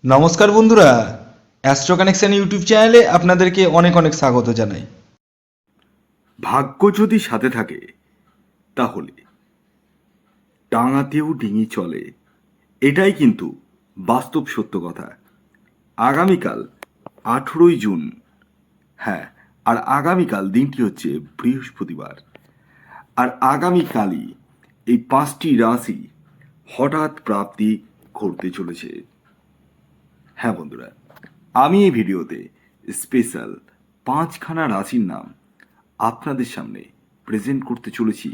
নমস্কার বন্ধুরা, astro connection YouTube চ্যানেলে আপনাদেরকে অনেক অনেক স্বাগত জানাই। ভাগ্য যদি সাথে থাকে তাহলে ডাঙাতেও ডিঙি চলে, এটাই কিন্তু বাস্তব সত্য কথা। আগামীকাল 18ই জুন, হ্যাঁ, আর আগামীকাল দিনটি হচ্ছে বৃহস্পতিবার। আর আগামীকালই এই 5টি রাশি হঠাৎ প্রাপ্তি ঘটতে চলেছে। হ্যাঁ বন্ধুরা, আমি এই ভিডিওতে স্পেশাল 5খানা রাশির নাম আপনাদের সামনে প্রেজেন্ট করতে চলেছি,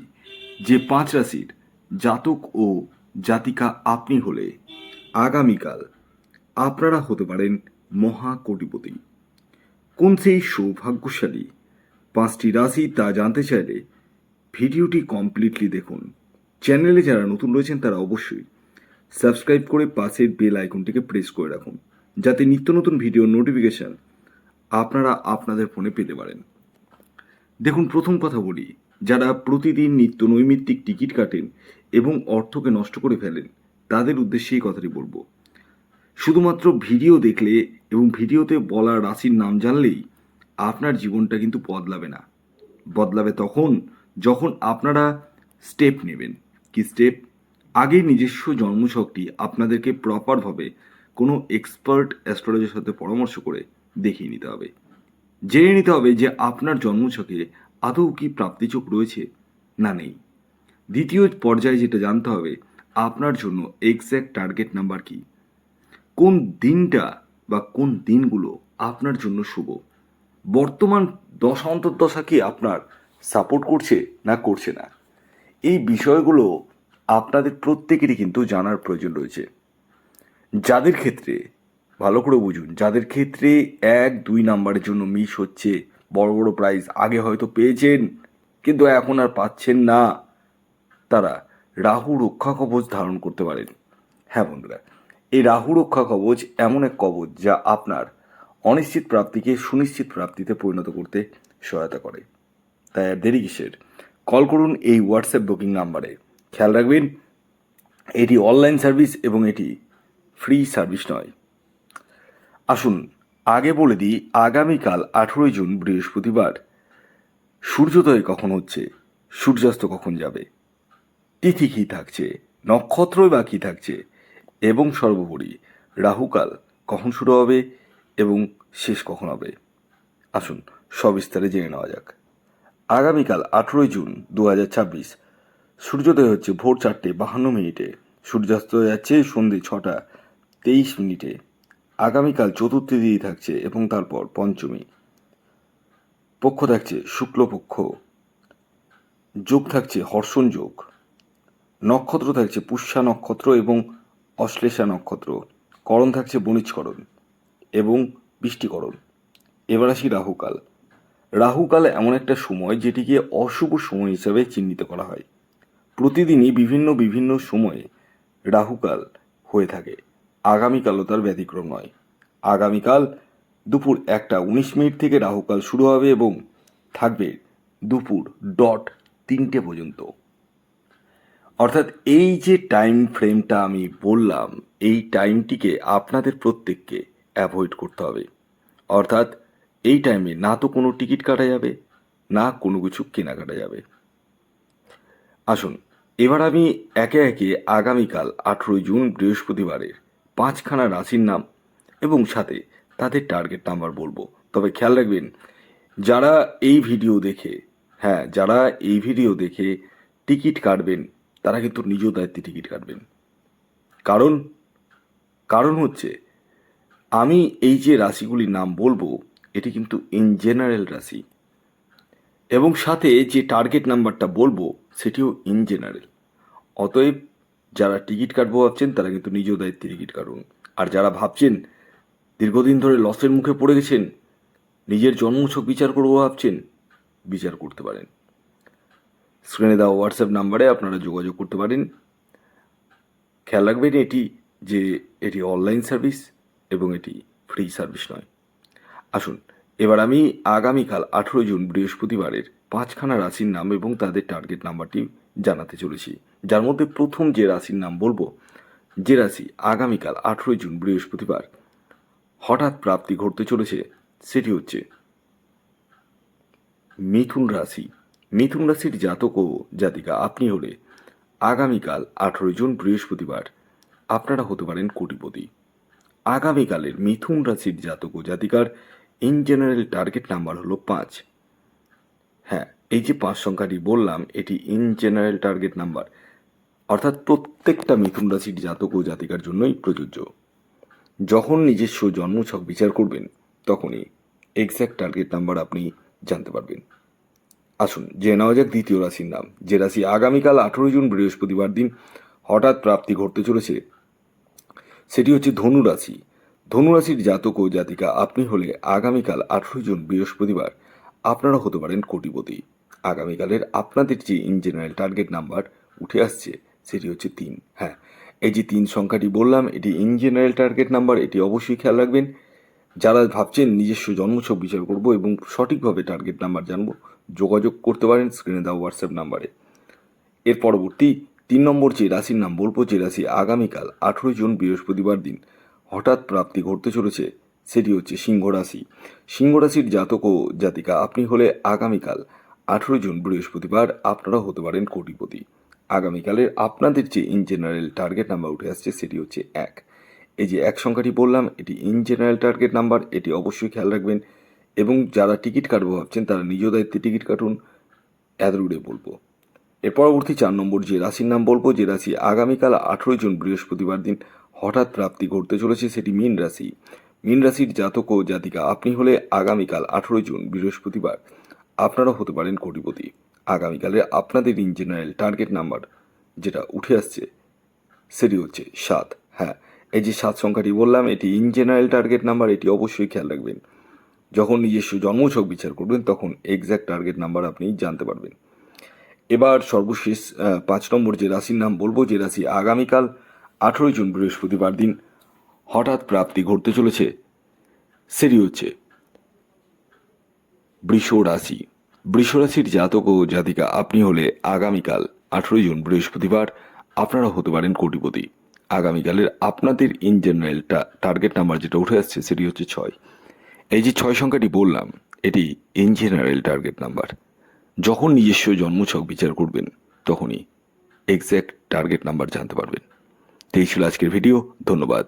যে 5 রাশির জাতক ও জাতিকা আপনি হলে আগামীকাল আপনারা হতে পারেন মহাকোটিপতি। কোন সেই সৌভাগ্যশালী 5টি রাশি তা জানতে চাইলে ভিডিওটি কমপ্লিটলি দেখুন। চ্যানেলে যারা নতুন রয়েছেন তারা অবশ্যই সাবস্ক্রাইব করে পাশের বেল আইকনটিকে প্রেস করে রাখুন, যাতে নিত্য নতুন ভিডিও নোটিফিকেশন আপনারা আপনাদের ফোনে পেতে পারেন। দেখুন, প্রথম কথা বলি, যারা প্রতিদিন নিত্য নৈমিত্তিক টিকিট কাটেন এবং অর্থকে নষ্ট করে ফেলেন, তাদের উদ্দেশ্যে এই কথাটি বলবো। শুধুমাত্র ভিডিও দেখলে এবং ভিডিওতে বলা রাশির নাম জানলেই আপনার জীবনটা কিন্তু বদলাবে না। বদলাবে তখন যখন আপনারা স্টেপ নেবেন। কি স্টেপ? আগে নিজস্ব জন্মছকটি আপনাদেরকে প্রপারভাবে কোনো এক্সপার্ট অ্যাস্ট্রোলজার সাথে পরামর্শ করে দেখিয়ে নিতে হবে। জেনে নিতে হবে যে আপনার জন্মছকে আদৌ কি প্রাপ্তিযোগ রয়েছে না নেই। দ্বিতীয় পর্যায়ে যেটা জানতে হবে, আপনার জন্য এক্স্যাক্ট টার্গেট নাম্বার কি, কোন দিনটা বা কোন দিনগুলো আপনার জন্য শুভ, বর্তমান দশা অন্তর্দশা কি আপনার সাপোর্ট করছে না করছে না। এই বিষয়গুলো আপনাদের প্রত্যেকেরই কিন্তু জানার প্রয়োজন রয়েছে। যাদের ক্ষেত্রে, ভালো করে বুঝুন, যাদের ক্ষেত্রে 1-2 নাম্বারের জন্য মিস হচ্ছে, বড় বড় প্রাইজ আগে হয়তো পেয়েছেন কিন্তু এখন আর পাচ্ছেন না, তারা রাহু রক্ষা কবচ ধারণ করতে পারেন। হ্যাঁ বন্ধুরা, এই রাহু রক্ষা কবচ এমন এক কবচ যা আপনার অনিশ্চিত প্রাপ্তিকে সুনিশ্চিত প্রাপ্তিতে পরিণত করতে সহায়তা করে। তাই আর দেরি কিসের? কল করুন এই হোয়াটসঅ্যাপ বুকিং নাম্বারে। খেয়াল রাখবেন, এটি অনলাইন সার্ভিস এবং এটি ফ্রি সার্ভিস নয়। আসুন আগে বলে দিই, আগামীকাল 18ই জুন বৃহস্পতিবার সূর্যোদয় কখন হচ্ছে, সূর্যাস্ত কখন যাবে, তিথি কী থাকছে, নক্ষত্রই বা কী থাকছে, এবং সর্বোপরি রাহুকাল কখন শুরু হবে এবং শেষ কখন হবে। আসুন সবিস্তারে জেনে নেওয়া যাক। আগামীকাল 18ই জুন 2026 সূর্যোদয় হচ্ছে ভোর 4:52, সূর্যাস্ত যাচ্ছে সন্ধ্যে 6:23। আগামীকাল চতুর্থী তিথি থাকছে এবং তারপর পঞ্চমী। পক্ষ থাকছে শুক্লপক্ষ, যোগ থাকছে হর্ষণ যোগ, নক্ষত্র থাকছে পুষ্যা নক্ষত্র এবং অশ্লেষা নক্ষত্র, করণ থাকছে বণিজকরণ এবং বৃষ্টিকরণ। এবার আসি রাহুকাল। রাহুকাল এমন একটা সময় যেটিকে অশুভ সময় হিসাবে চিহ্নিত করা হয়। প্রতিদিনই বিভিন্ন বিভিন্ন সময়ে রাহুকাল হয়ে থাকে, আগামীকালও তার ব্যতিক্রম নয়। আগামীকাল দুপুর 1:19 থেকে রাহুকাল শুরু হবে এবং থাকবে দুপুর 3টে পর্যন্ত। অর্থাৎ এই যে টাইম ফ্রেমটা আমি বললাম, এই টাইমটিকে আপনাদের প্রত্যেককে অ্যাভয়েড করতে হবে। অর্থাৎ এই টাইমে না তো কোনো টিকিট কাটা যাবে, না কোনো কিছু কেনাকাটা যাবে। আসুন এবার আমি একে একে আগামীকাল 18ই জুন বৃহস্পতিবারের 5খানা রাশির নাম এবং সাথে তাদের টার্গেট নাম্বার বলবো। তবে খেয়াল রাখবেন, যারা এই ভিডিও দেখে, হ্যাঁ, যারা এই ভিডিও দেখে টিকিট কাটবেন, তারা কিন্তু নিজ দায়িত্বে টিকিট কাটবেন। কারণ কারণ হচ্ছে, আমি এই যে রাশিগুলির নাম বলবো এটি কিন্তু ইন জেনারেল রাশি, এবং সাথে যে টার্গেট নাম্বারটা বলবো সেটিও ইন জেনারেল। অতএব যারা টিকিট কাটবো ভাবছেন তারা কিন্তু নিজ দায়িত্বে টিকিট কাটুন। আর যারা ভাবছেন, দীর্ঘদিন ধরে লসের মুখে পড়ে গেছেন, নিজের জন্মছক বিচার করবো ভাবছেন, বিচার করতে পারেন। স্ক্রিনে দেওয়া হোয়াটসঅ্যাপ নাম্বারে আপনারা যোগাযোগ করতে পারেন। খেয়াল রাখবেন এটি অনলাইন সার্ভিস এবং এটি ফ্রি সার্ভিস নয়। আসুন এবার আমি আগামীকাল 18ই জুন বৃহস্পতিবারের 5খানা রাশির নাম এবং তাদের টার্গেট নাম্বারটি জানাতে চলেছি। যার মধ্যে প্রথম যে রাশির নাম বলবো, যে রাশি আগামীকাল 18ই জুন বৃহস্পতিবার হঠাৎ প্রাপ্তি ঘটতে চলেছে, সেটি হচ্ছে মিথুন রাশি। মিথুন রাশির জাতক ও জাতিকা আপনি হলে আগামীকাল 18 জুন বৃহস্পতিবার আপনারা হতে পারেন কোটিপতি। আগামীকালের মিথুন রাশির জাতক ও জাতিকার ইন জেনারেল টার্গেট নাম্বার হলো 5। হ্যাঁ, এই যে 5 সংখ্যাটি বললাম এটি ইন জেনারেল টার্গেট নাম্বার, অর্থাৎ প্রত্যেকটা মিথুন রাশির জাতক ও জাতিকার জন্যই প্রযোজ্য। যখন নিজস্ব জন্মছক বিচার করবেন তখনই এক্স্যাক্ট টার্গেট নাম্বার আপনি জানতে পারবেন। আসুন জেনে নেওয়া যাক দ্বিতীয় রাশির নাম, যে রাশি আগামীকাল 18 জুন বৃহস্পতিবার দিন হঠাৎ প্রাপ্তি ঘটতে চলেছে, সেটি হচ্ছে ধনু রাশি। ধনু রাশির জাতক ও জাতিকা আপনি হলে আগামীকাল 18 জুন বৃহস্পতিবার আপনারা হতে পারেন কোটিপতি। আগামীকালের আপনাদের যে ইন জেনারেল টার্গেট নাম্বার উঠে আসছে সেটি হচ্ছে 3। হ্যাঁ, এই যে 3 সংখ্যাটি বললাম এটি ইন জেনারেল টার্গেট নাম্বার, এটি অবশ্যই খেয়াল রাখবেন। যারা ভাবছেন নিজস্ব জন্মছক বিচার করব এবং সঠিকভাবে টার্গেট নাম্বার জানবো, যোগাযোগ করতে পারেন স্ক্রিনে দেওয়া হোয়াটসঅ্যাপ নাম্বারে। এর পরবর্তী 3 নম্বর যে রাশির নাম বলবো, যে রাশি আগামীকাল 18 জুন বৃহস্পতিবার দিন হঠাৎ প্রাপ্তি ঘটতে চলেছে, সেটি হচ্ছে সিংহ রাশি। সিংহ রাশির জাতক ও জাতিকা আপনি হলে আগামীকাল 18 জুন বৃহস্পতিবার আপনারা হতে পারেন কোটিপতি। আগামীকালের আপনাদের যে ইন জেনারেল টার্গেট নাম্বার উঠে আসছে সেটি হচ্ছে 1। এই যে 1 সংখ্যাটি বললাম এটি ইন জেনারেল টার্গেট নাম্বার, এটি অবশ্যই খেয়াল রাখবেন। এবং যারা টিকিট কাটবো ভাবছেন তারা নিজ দায়িত্বে টিকিট কাটুন, এতদূরে বলবো। এর পরবর্তী 4 নম্বর যে রাশির নাম বলবো, যে রাশি আগামীকাল 18 জুন বৃহস্পতিবার দিন হঠাৎ প্রাপ্তি ঘটতে চলেছে, সেটি মীন রাশি। মীন রাশির জাতক ও জাতিকা আপনি হলে আগামীকাল 18 জুন বৃহস্পতিবার আপনারা হতে পারেন কোটিপতি। আগামীকালে আপনাদের ইন জেনারেল টার্গেট নাম্বার যেটা উঠে আসছে সেটি হচ্ছে 7। হ্যাঁ, এই যে 7 সংখ্যাটি বললাম এটি ইন জেনারেল টার্গেট নাম্বার, এটি অবশ্যই খেয়াল রাখবেন। যখন নিজস্ব জন্মছক বিচার করবেন তখন এক্স্যাক্ট টার্গেট নাম্বার আপনি জানতে পারবেন। এবার সর্বশেষ 5 নম্বর যে রাশির নাম বলবো, যে রাশি আগামীকাল 18 জুন বৃহস্পতিবার দিন হঠাৎ প্রাপ্তি ঘটতে চলেছে, সেটি হচ্ছে বৃষ রাশি। বৃষ রাশির জাতক ও জাতিকা আপনি হলে আগামীকাল 18 জুন বৃহস্পতিবার আপনারা হতে পারেন কোটিপতি। আগামীকালের আপনাদের ইন জেনারেল টার্গেট নাম্বার যেটা উঠে আসছে সেটি হচ্ছে 6। এই যে 6 সংখ্যাটি বললাম এটি ইন জেনারেল টার্গেট নাম্বার। যখন নিজস্ব জন্মছক বিচার করবেন তখনই এক্স্যাক্ট টার্গেট নাম্বার জানতে পারবেন। এই ছিল আজকের ভিডিও, ধন্যবাদ।